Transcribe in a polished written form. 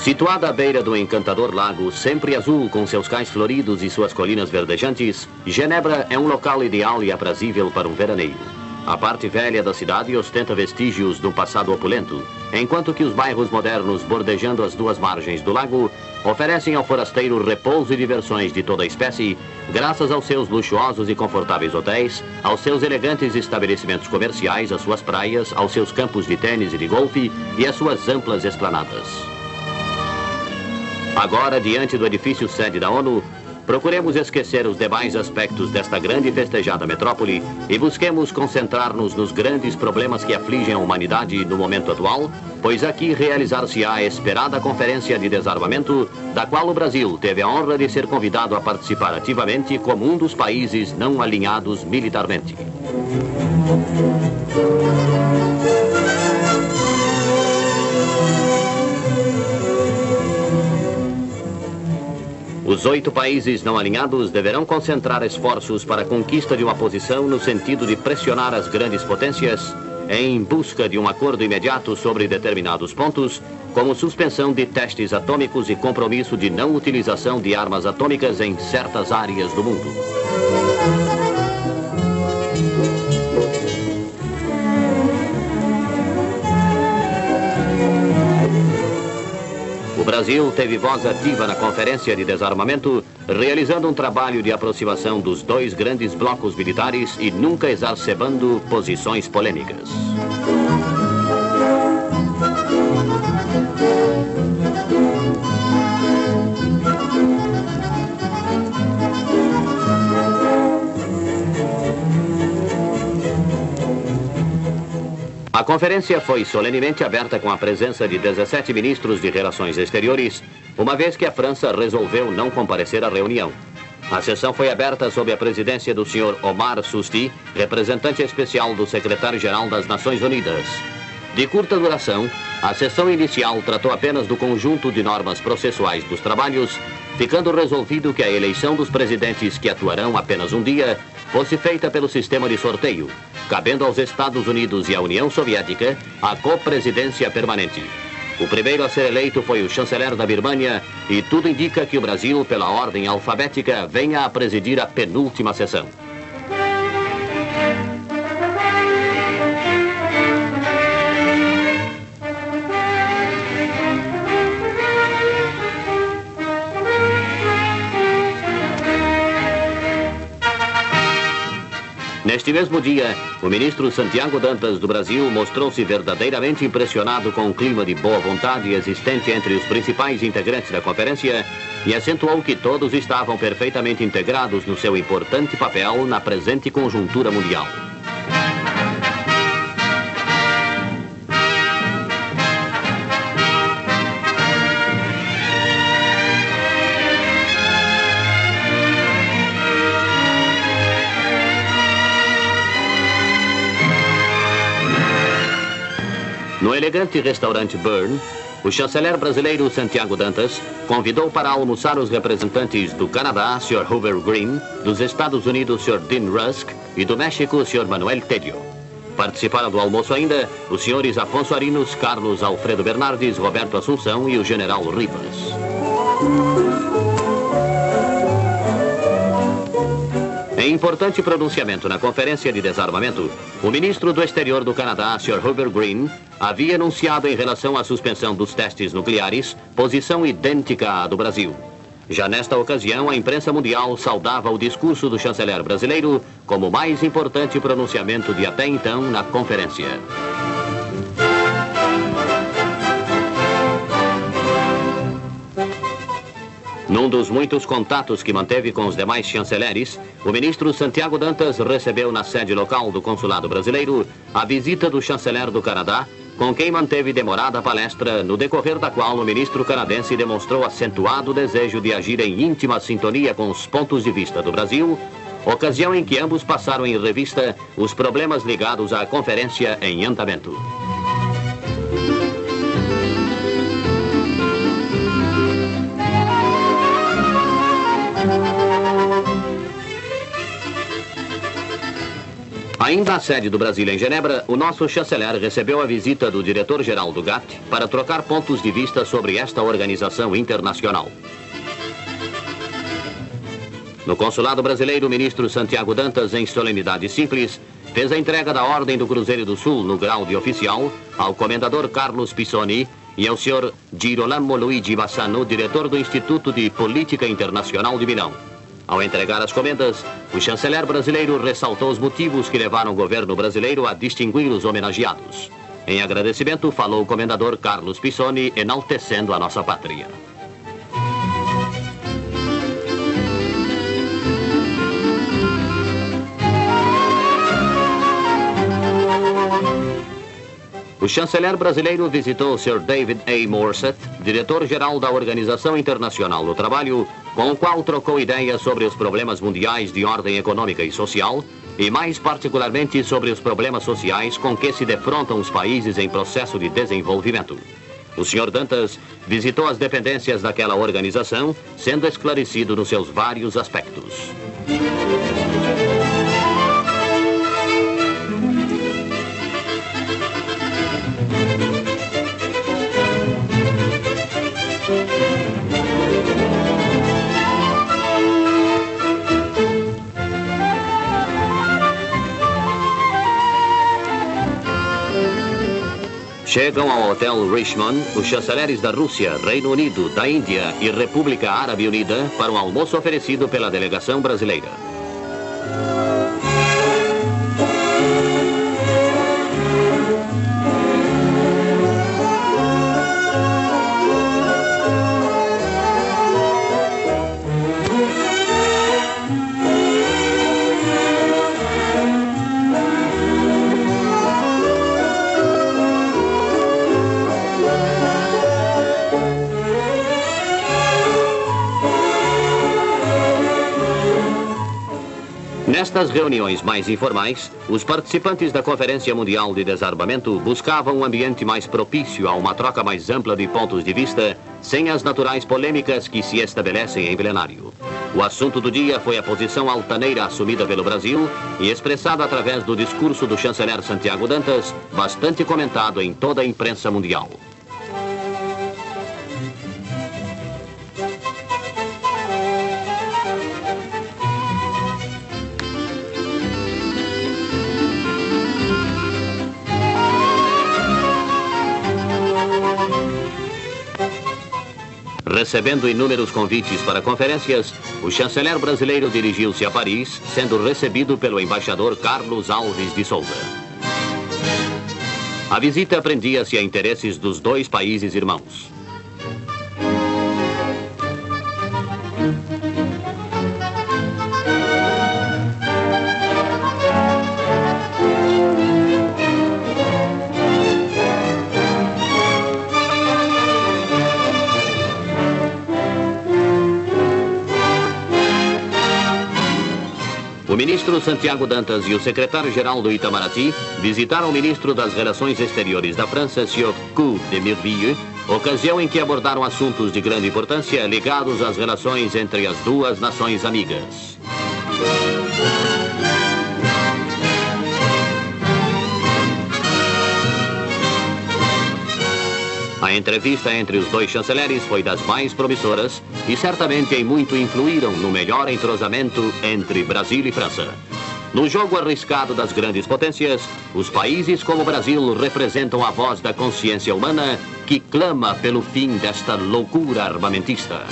Situada à beira do encantador lago, sempre azul com seus cais floridos e suas colinas verdejantes, Genebra é um local ideal e aprazível para um veraneio. A parte velha da cidade ostenta vestígios do passado opulento, enquanto que os bairros modernos bordejando as duas margens do lago oferecem ao forasteiro repouso e diversões de toda a espécie, graças aos seus luxuosos e confortáveis hotéis, aos seus elegantes estabelecimentos comerciais, às suas praias, aos seus campos de tênis e de golfe e às suas amplas esplanadas. Agora, diante do edifício sede da ONU, procuremos esquecer os demais aspectos desta grande e festejada metrópole e busquemos concentrar-nos nos grandes problemas que afligem a humanidade no momento atual, pois aqui realizar-se-á a esperada Conferência de Desarmamento, da qual o Brasil teve a honra de ser convidado a participar ativamente como um dos países não alinhados militarmente. Os 8 países não alinhados deverão concentrar esforços para a conquista de uma posição no sentido de pressionar as grandes potências em busca de um acordo imediato sobre determinados pontos, como suspensão de testes atômicos e compromisso de não utilização de armas atômicas em certas áreas do mundo. O Brasil teve voz ativa na Conferência de Desarmamento, realizando um trabalho de aproximação dos 2 grandes blocos militares e nunca exacerbando posições polêmicas. A conferência foi solenemente aberta com a presença de 17 ministros de Relações Exteriores, uma vez que a França resolveu não comparecer à reunião. A sessão foi aberta sob a presidência do Sr. Omar Susti, representante especial do secretário-geral das Nações Unidas. De curta duração, a sessão inicial tratou apenas do conjunto de normas processuais dos trabalhos, ficando resolvido que a eleição dos presidentes que atuarão apenas um dia fosse feita pelo sistema de sorteio, cabendo aos Estados Unidos e à União Soviética a copresidência permanente. O primeiro a ser eleito foi o chanceler da Birmânia e tudo indica que o Brasil, pela ordem alfabética, venha a presidir a penúltima sessão. Neste mesmo dia, o ministro Santiago Dantas do Brasil mostrou-se verdadeiramente impressionado com o clima de boa vontade existente entre os principais integrantes da conferência e acentuou que todos estavam perfeitamente integrados no seu importante papel na presente conjuntura mundial. No elegante restaurante Bern, o chanceler brasileiro Santiago Dantas convidou para almoçar os representantes do Canadá, Sr. Hoover Green, dos Estados Unidos, Sr. Dean Rusk, e do México, Sr. Manuel Tedio. Participaram do almoço ainda os senhores Afonso Arinos, Carlos Alfredo Bernardes, Roberto Assunção e o general Rivas. Em importante pronunciamento na Conferência de Desarmamento, o ministro do Exterior do Canadá, Sr. Hoover Green, havia anunciado em relação à suspensão dos testes nucleares posição idêntica à do Brasil. Já nesta ocasião, a imprensa mundial saudava o discurso do chanceler brasileiro como o mais importante pronunciamento de até então na conferência. Num dos muitos contatos que manteve com os demais chanceleres, o ministro Santiago Dantas recebeu na sede local do consulado brasileiro a visita do chanceler do Canadá, com quem manteve demorada palestra, no decorrer da qual o ministro canadense demonstrou acentuado desejo de agir em íntima sintonia com os pontos de vista do Brasil, ocasião em que ambos passaram em revista os problemas ligados à conferência em andamento. Ainda Da sede do Brasil em Genebra, o nosso chanceler recebeu a visita do diretor-geral do GATT para trocar pontos de vista sobre esta organização internacional. No consulado brasileiro, o ministro Santiago Dantas, em solenidade simples, fez a entrega da Ordem do Cruzeiro do Sul, no grau de oficial, ao comendador Carlos Pisoni e ao senhor Girolamo Luigi Bassano, diretor do Instituto de Política Internacional de Milão. Ao entregar as comendas, o chanceler brasileiro ressaltou os motivos que levaram o governo brasileiro a distinguir os homenageados. Em agradecimento, falou o comendador Carlos Pisoni, enaltecendo a nossa pátria. O chanceler brasileiro visitou o Sr. David A. Morset, diretor-geral da Organização Internacional do Trabalho, com o qual trocou ideias sobre os problemas mundiais de ordem econômica e social, e mais particularmente sobre os problemas sociais com que se defrontam os países em processo de desenvolvimento. O Sr. Dantas visitou as dependências daquela organização, sendo esclarecido nos seus vários aspectos. Chegam ao Hotel Richmond os chanceleres da Rússia, Reino Unido, da Índia e República Árabe Unida para um almoço oferecido pela delegação brasileira. Nestas reuniões mais informais, os participantes da Conferência Mundial de Desarmamento buscavam um ambiente mais propício a uma troca mais ampla de pontos de vista, sem as naturais polêmicas que se estabelecem em plenário. O assunto do dia foi a posição altaneira assumida pelo Brasil e expressada através do discurso do chanceler Santiago Dantas, bastante comentado em toda a imprensa mundial. Recebendo inúmeros convites para conferências, o chanceler brasileiro dirigiu-se a Paris, sendo recebido pelo embaixador Carlos Alves de Souza. A visita prendia-se a interesses dos dois países irmãos. O ministro Santiago Dantas e o secretário-geral do Itamaraty visitaram o ministro das Relações Exteriores da França, Sr. Coup de Mirville, ocasião em que abordaram assuntos de grande importância ligados às relações entre as duas nações amigas. A entrevista entre os dois chanceleres foi das mais promissoras e certamente em muito influíram no melhor entrosamento entre Brasil e França. No jogo arriscado das grandes potências, os países como o Brasil representam a voz da consciência humana que clama pelo fim desta loucura armamentista.